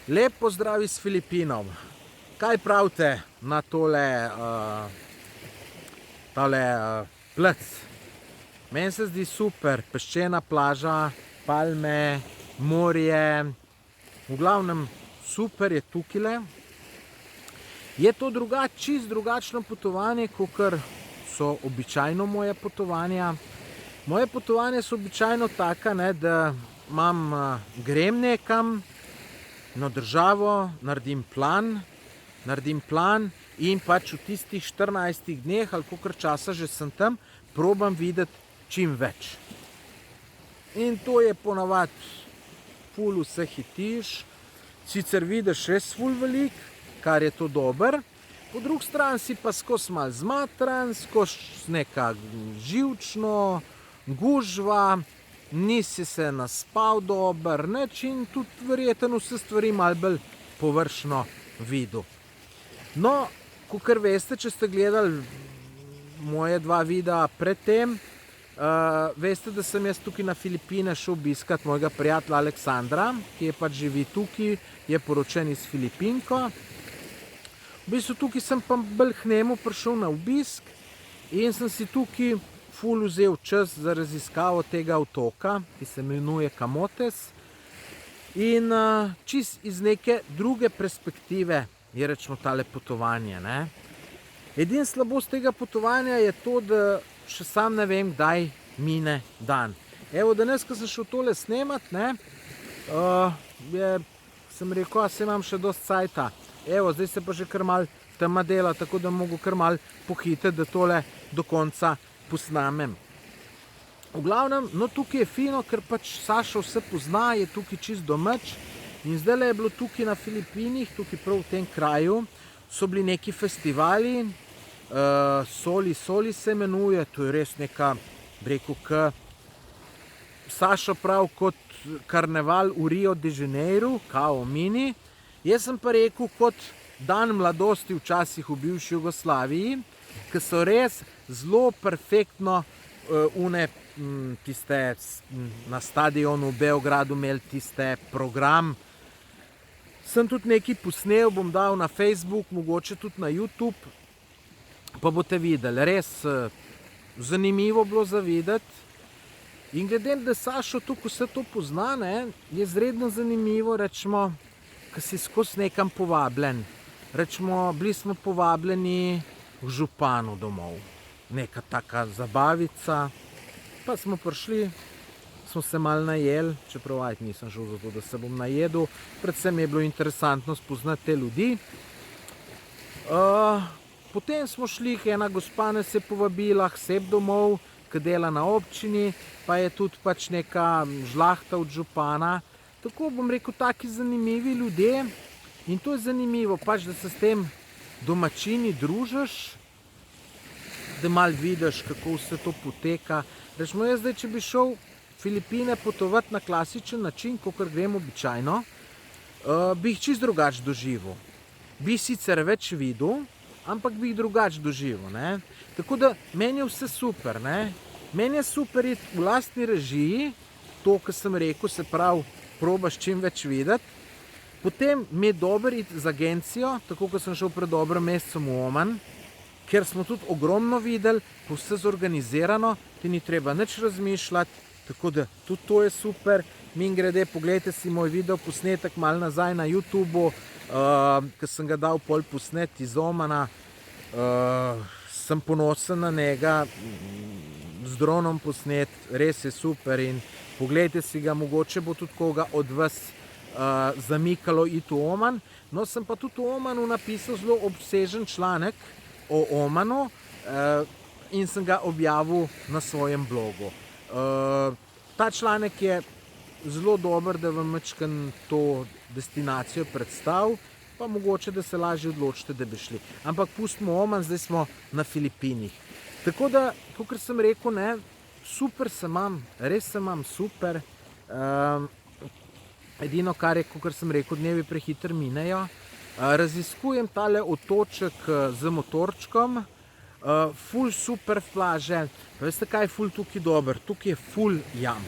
Lep pozdrav iz Filipinov. Kaj pravite na tole plec? Meni se zdi super, peščena plaža, palme, morje. V glavnem super je tukaj. Je to čisto drugačno potovanje, kakor so običajno moje potovanja. Moje potovanja so običajno taka, da grem nekam, na državo, naredim plan in pač v tistih 14 dneh ali kolikor časa že sem tam, probam videti čim več. In to je ponavadi ful vse hitiš, sicer vidiš res ful velik, kar je to dober, po drugi strani si pa skozi malo zmatran, skozi neka živčno, gužva, nisi se naspal dober, in tudi verjetno vse stvari malo bolj površno videl. No, kakor veste, če ste gledali moje 2 videa predtem, veste, da sem jaz tukaj na Filipine šel obiskat mojega prijatelja Aleksandra, ki je pač živi tukaj, je poročen iz Filipinko. V bistvu tukaj sem pa bolj k njemu prišel na obisk in sem si tukaj ful vzel čas za raziskavo tega otoka, ki se imenuje Camotes. In čist iz neke druge perspektive je rečemo tale potovanje. Edina slabost tega potovanja je to, da še sam ne vem, kdaj mine dan. Evo, danes, ko sem šel tole snemat, sem rekel, se imam še dosti cajta. Evo, zdaj se pa že kar mal tema dela, tako da mogo kar mal pohiteti, da tole do konca posnamem. V glavnem, no tukaj je fino, ker pač Sašo vse pozna, je tukaj čist domač. In zdaj je bilo tukaj na Filipinih, tukaj prav v tem kraju, so bili neki festivali, Soli se imenuje, to je res neka, rekel, Sašo prav kot karneval v Rio de Janeiro, kao mini. Jaz sem pa rekel kot dan mladosti včasih v bivši Jugoslaviji, ki so res zelo perfektno tiste na stadionu v Beogradu imeli tiste program. Sem tudi nekaj posnel, bom dal na Facebook, mogoče tudi na YouTube, pa boste videli, res zanimivo bilo za videti. In glede, da Sašo tukaj vse to pozna, je izredno zanimivo, rečemo, ko si skozi nekam povabljen. Rečemo, bili smo povabljeni k županu domov. Neka taka zabavica, pa smo prišli, smo se malo najeli, čeprav nisem šel zato, da se bom najedel, predvsem je bilo interesantno spoznati te ljudi. Potem smo šli, ena gospa nas je povabila k sebi domov, ki dela na občini, pa je tudi pač neka žlahta od župana. Tako bom rekel, taki zanimivi ljudje in to je zanimivo, pač da se s tem domačini družiš, da malo vidiš, kako vse to poteka. Rečemo, jaz zdaj, če bi šel Filipine potovati na klasičen način, kakor grem običajno, bi jih čisto drugače doživel. Bi sicer več videl, ampak bi jih drugače doživel. Tako da meni je vse super. Meni je super iti v lastni režiji, to, kar sem rekel, se pravi, probaš čim več videti. Potem mi je dober iti z agencijo, tako kot sem šel pred dobrim mesecem v Oman, ker smo tudi ogromno videli, pa vse zorganizirano, ti ni treba nič razmišljati, tako da tudi to je super. Mimogrede, pogledajte si moj video posnetek malo nazaj na YouTubeu, ki sem ga dal pol posnet iz Omana. Sem ponosen na njega, z dronom posnet, res je super in pogledajte si ga, mogoče bo tudi koga od vas zamikalo iti v Oman. No, sem pa tudi v Omanu napisal zelo obsežen članek o Omanu in sem ga objavil na svojem blogu. Ta članek je zelo dober, da vam majčkeno to destinacijo predstavil, pa mogoče, da se lažje odločite, da bi šli. Ampak pustimo Oman, zdaj smo na Filipinih. Tako da, kot sem rekel, super se imam, res se imam super. Edino, kar je, kot sem rekel, dnevi prehitro minejo. Raziskujem tale otoček z motorčkom, ful super plaže. Veste, kaj je ful tukaj dober? Tukaj je ful jam.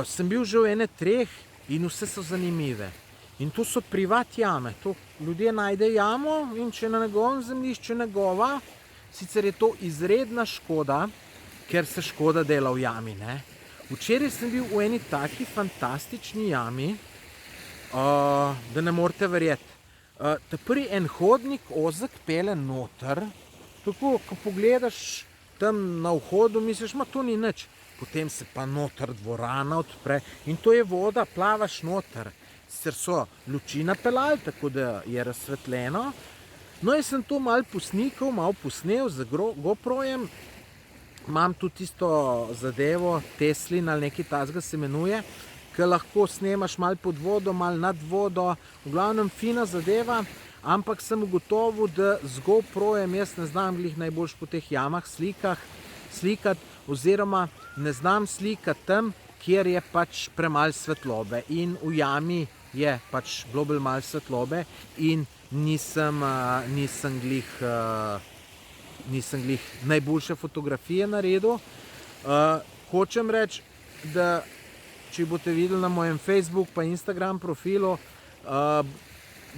Sem bil že v ene 3 in vse so zanimive. In to so privat jame. To ljudje najdejo jamo in če na njegovem zemljišču njegova, sicer je to izredna škoda, ker se škoda dela v jami, ne. Včeraj sem bil v eni taki fantastični jami, da ne morete verjeti. Ta prvi en hodnik ozek pele noter, tako, ko pogledaš tam na vhodu, misliš, to ni nič. Potem se pa noter dvorana odpre in to je voda, plavaš noter. Sicer so luči napeljali, tako da je razsvetljeno. No, jaz sem to malo posnel z GoProjem. Imam tudi tisto zadevo, Teslin ali nekaj takega se imenuje, ki lahko snemaš malo pod vodo, malo nad vodo. V glavnem fina zadeva, ampak sem ugotovil, da z GoProjem jaz ne znam glih najboljš po teh jamah slikati, oziroma ne znam slikati tam, kjer je pač premalo svetlobe. In v jami je pač bilo bolj malo svetlobe in nisem glih najboljše fotografije naredil. Hočem reči, da če boste videli na mojem Facebook pa Instagram profilu,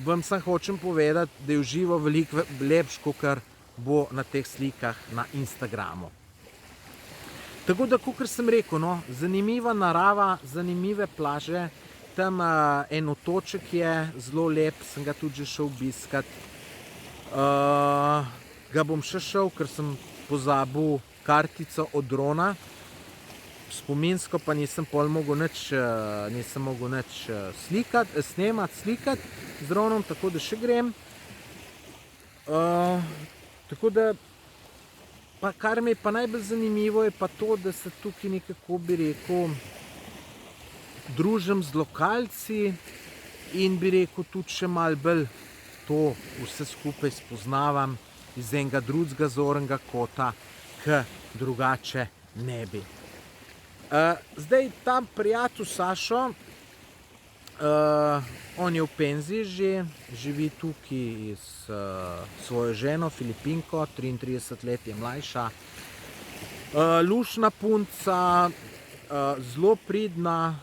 vam samo hočem povedati, da je v živo veliko lepše, kakor bo na teh slikah na Instagramu. Tako da, kakor sem rekel, no, zanimiva narava, zanimive plaže, tam en otoček je zelo lep, sem ga tudi že šel obiskat. Ga bom še šel, ker sem pozabil kartico od drona, spominsko pa nisem mogel nič slikati z dronom, tako da še grem. Tako da, pa kar mi je pa najbolj zanimivo, je pa to, da se tukaj nekako, bi rekel, družim z lokalci in bi rekel tudi še malo bolj to vse skupaj spoznavam iz enega drugega zornega kota, ki drugače ne bi. Zdaj, ta prijatelj Sašo, on je v penziji že, živi tukaj s svojo ženo Filipinko, 33 let je mlajša. Luštna punca, zelo pridna,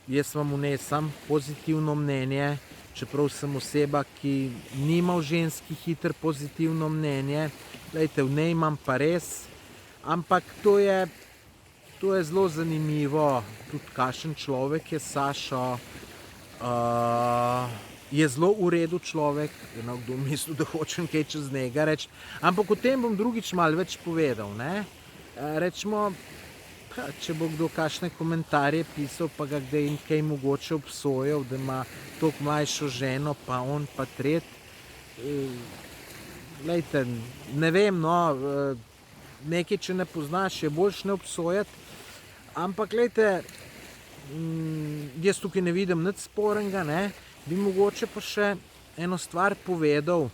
jaz vam vnesem pozitivno mnenje, čeprav sem oseba, ki nima v ženski hitro pozitivno mnenje. Glejte, v njej imam pa res, ampak to je zelo zanimivo, tudi kakšen človek je Sašo. Je zelo v redu človek, kdo mislil, da hočem kaj čez njega reči, ampak o tem bom drugič malo več povedal, ne. Recimo, če bo kdo kakšne komentarje pisal, pa ga kdaj kaj mogoče obsojal, da ima toliko mlajšo ženo, pa on pa tret. Glejte, ne vem, no, nekaj, če ne poznaš, je boljše ne obsojati, ampak glejte, jaz tukaj ne vidim nič sporenega, ne, bi mogoče pa še eno stvar povedal.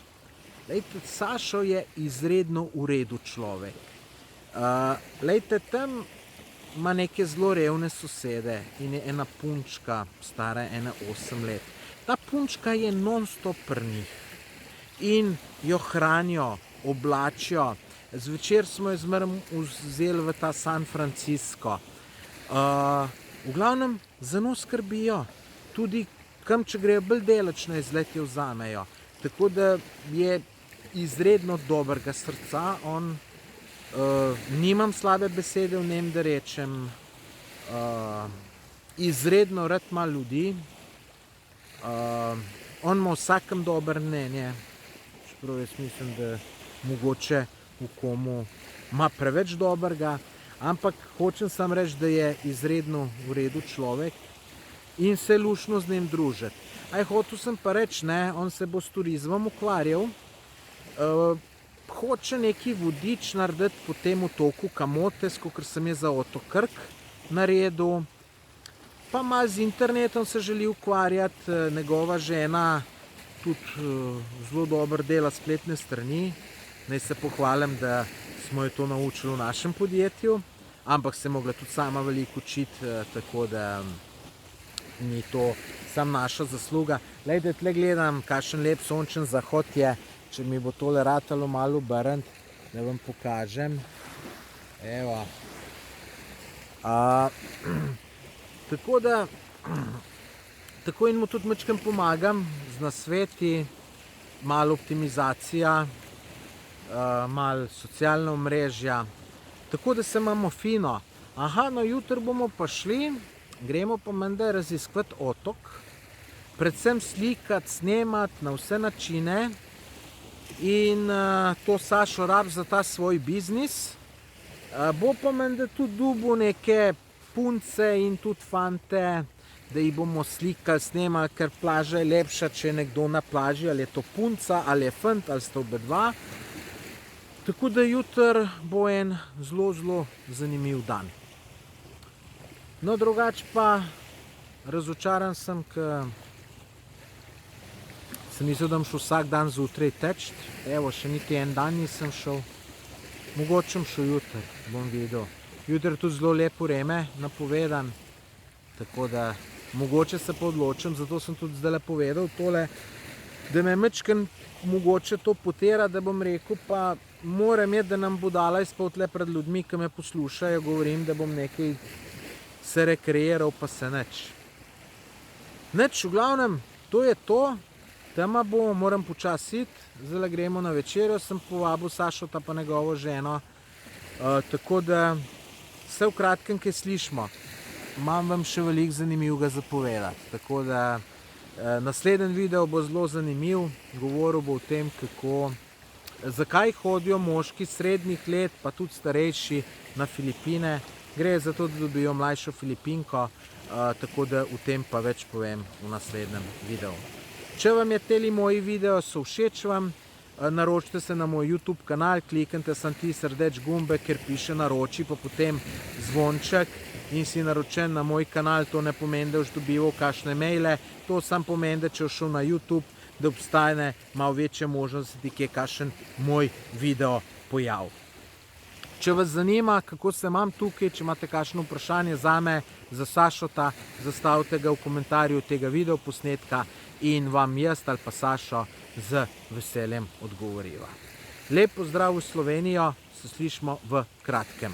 Glejte, Sašo je izredno v redu človek. Glejte, tam ima neke zelo revne sosede in je ena punčka, stara 8 let. Ta punčka je non-stop pri njih in jo hranijo, oblačijo. Zvečer smo jo zmeraj vzeli v ta San Francisco. V glavnem, za njo skrbijo. Tudi kam, če grejo bolj daleč na izlet, jo vzamejo. Tako da je izredno dobrega srca on. Nimam slabe besede v njem, da rečem. Izredno rad ima ljudi. On ima vsakem dobro mnenje. Čeprav jaz mislim, da mogoče v komu ima preveč dobrega. Ampak hočem samo reči, da je izredno v redu človek in se je luštno z njim družiti. Hotel sem pa reči, ne, on se bo s turizmom ukvarjal. Hoče neki vodič narediti po tem otoku Camotes, kakor sem je za otok Krk naredil. Pa malo z internetom se želi ukvarjati, njegova žena tudi zelo dobro dela spletne strani. Naj se pohvalim, da smo jo to naučili v našem podjetju, ampak se je mogla tudi sama veliko učiti, tako da ni to samo naša zasluga. Glejte, tle gledam, kakšen lep sončen zahod je. Če mi bo tole ratalo malo obrniti, da vam pokažem. Evo. Tako da, Tako in mu tudi majčkeno pomagam z nasveti, malo optimizacija, malo socialna omrežja, tako da se imamo fino. Aha, no jutri bomo pa šli, gremo pa menda raziskovati otok, predvsem slikati, snemati na vse načine in to Sašo rab za ta svoj biznis. Bo pa menda tudi dobil neke punce in tudi fante, da jih bomo slikali, snemali, ker plaža je lepša, če je nekdo na plaži, ali je to punca, ali je fant, ali sta oba dva. Tako da jutri bo en zelo, zelo zanimiv dan. No, drugače pa razočaran sem, ker sem mislil, da bom šel vsak dan zjutraj teč. Evo, še niti en dan nisem šel. Mogoče bom šel jutri, bom videl. Jutri je tudi zelo lepo vreme napovedan, tako da mogoče se pa odločim, zato sem tudi zdaj povedal tole, da me majčkeno mogoče to potira, da bom rekel, pa moram je, da nam bo dala izpod tle pred ljudmi, ki me poslušajo, govorim, da bom nekaj se rekreiral, pa se nič. Nič, v glavnem, to je to, tema bo, moram počasi iti, zdaj gremo na večerjo, sem povabil Sašota pa njegovo ženo, tako da vse v kratkem, kaj slišimo. Imam vam še veliko zanimivega zapovedati, tako da naslednji video bo zelo zanimiv, govoril bo o tem, zakaj hodijo moški srednjih let, pa tudi starejši na Filipine. Gre za to, da dobijo mlajšo Filipinko, tako da o tem pa več povem v naslednjem videu. Če vam je teli moji video so všeč vam, naročite se na moj YouTube kanal, kliknite sem ti srdeč gumbe, ker piše naroči, pa potem zvonček in si naročen na moj kanal. To ne pomeni, da boš dobival kakšne maile, to samo pomeni, da če boš šel na YouTube, da obstane malo večja možnost, da ti kje kakšen moj video pojav. Če vas zanima, kako se imam tukaj, če imate kakšno vprašanje zame, za Sašota, zastavite ga v komentarju tega video posnetka in vam jaz ali pa Sašo z veseljem odgovoriva. Lep pozdrav v Slovenijo, se slišimo v kratkem.